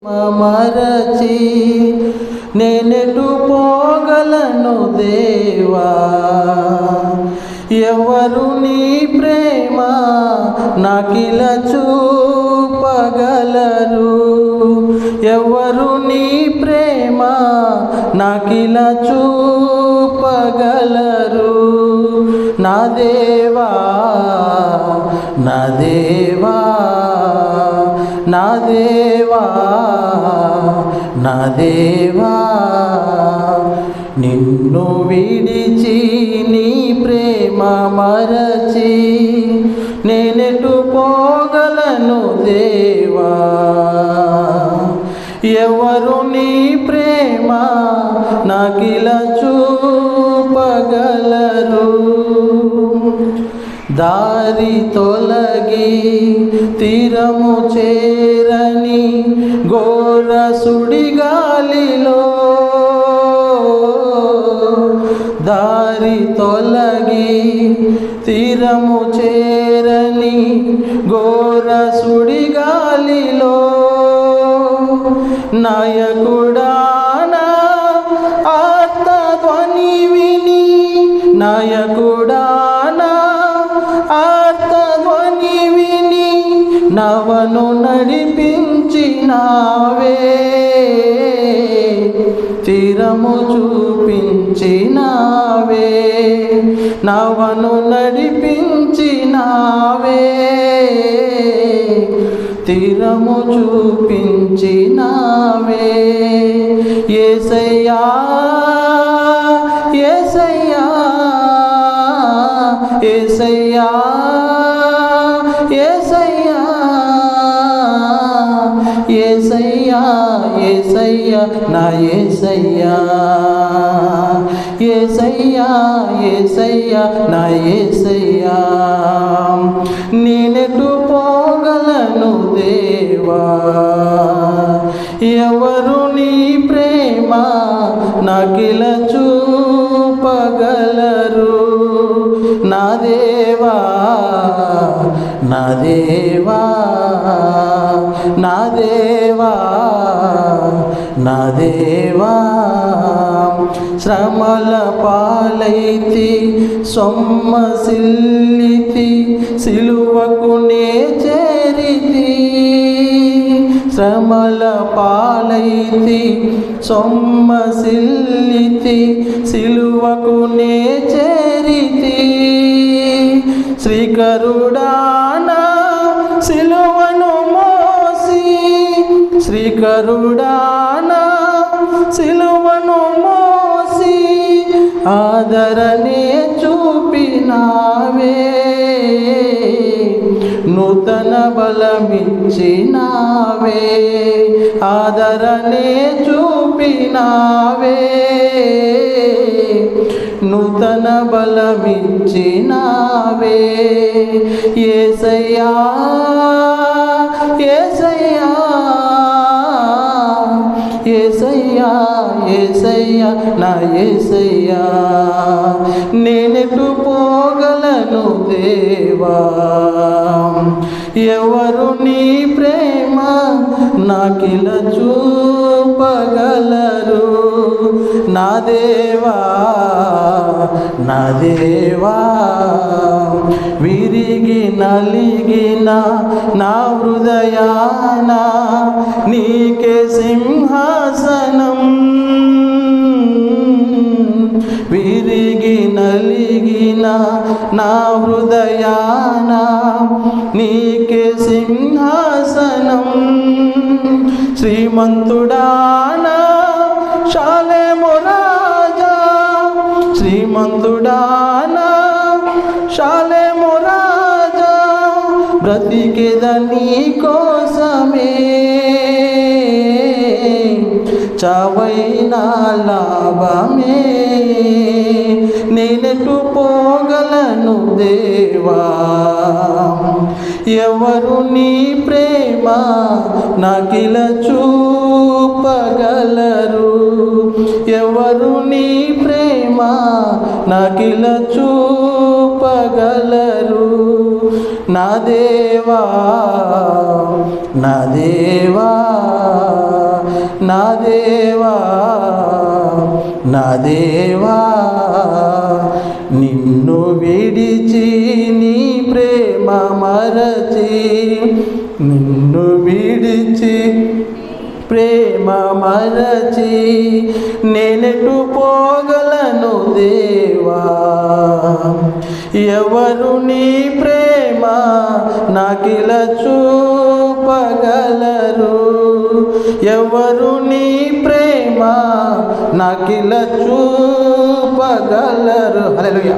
మరచి నేనెటు పోగలను దేవా, ఎవరు నీ ప్రేమ నాకిల చూపగలరు, ఎవరు నీ ప్రేమ నాకిల చూపగలరు. నా దేవా నా దేవా నా దేవా నా దేవా, నిన్ను విడిచి నీ ప్రేమ మరచి నేనెటు పోగలను దేవా, ఎవరు నీ ప్రేమ నాకిల చూపగలరు. దారి తొలగి తీరము చేరని ఘోర సుడిగాలిలో, దారి తొలగి తీరము చేరని ఘోర సుడిగాలిలో, నాయకుడా నా ఆర్తధ్వని విని, నాయకుడా ఆర్తధ్వని విని నవను నడిపించినావే, తీరము చూపించినావే, నవను నడిపించినావే, తీరము చూపించినావే. యేసయ్యా యేసయ్యా యేసయ్యా యేసయ్యా యేసయ్యా యేసయ్యా నా యేసయ్యా, యేసయ్యా యేసయ్యా నా యేసయ్యా, నేనెటు పోగలను దేవా, ఎవరు నీ ప్రేమ నాకిల చూపగలరు. నా దేవా నా దేవా నా దేవా నా దేవా, శ్రమల పాలైతి సొమ్మసిల్లితి సిలువకు నే చేరితి, శ్రమల పాలైతి సొమ్మసిల్లితి సిలువకు నే చేరితి, శ్రీకరుడానా సిలువను మోసి, శ్రీకరుడానా సిలువను మోసి ఆదరణే చూపినావే, నూతన బలమిచ్చినావే, ఆదరణే చూపినావే, నూతన బలమిచ్చినావే. యేసయ్యా యేసయ్యా యేసయ్యా యేసయ్యా నా యేసయ్యా, నేనెటు పోగలను దేవా, ఎవరు నీ ప్రేమ నాకిల చూపగలరు. నా దేవా నా దేవా, విరిగి నలిగిన నా హృదయాన నీకే సింహాసనం, విరిగి నలిగిన నా హృదయాన నీకే సింహాసనం, శ్రీమంతుడానా షాలేము రాజా, శ్రీమంతుడానా షాలేము రాజా, బ్రతికెద నీ కోసమే, చావైనా లాభమే, నేనెటు పోగలను దేవా, ఎవరు నీ ప్రేమ నాకిల చూపగలరు, ఎవరు నీ ప్రేమ నాకిల చూపగలరు. నా దేవా నా దేవా నా దేవా నా దేవా నిన్ను విడిచి నీ ప్రేమ మరచి నిన్ను విడిచి ప్రేమ మరచి నేనెటు పోగలను దేవా ఎవరు నీ ప్రేమ నాకిల చూపగలరు ఎవరు నీ ప్రేమ నాకిల చూపగలరు హల్లెలూయా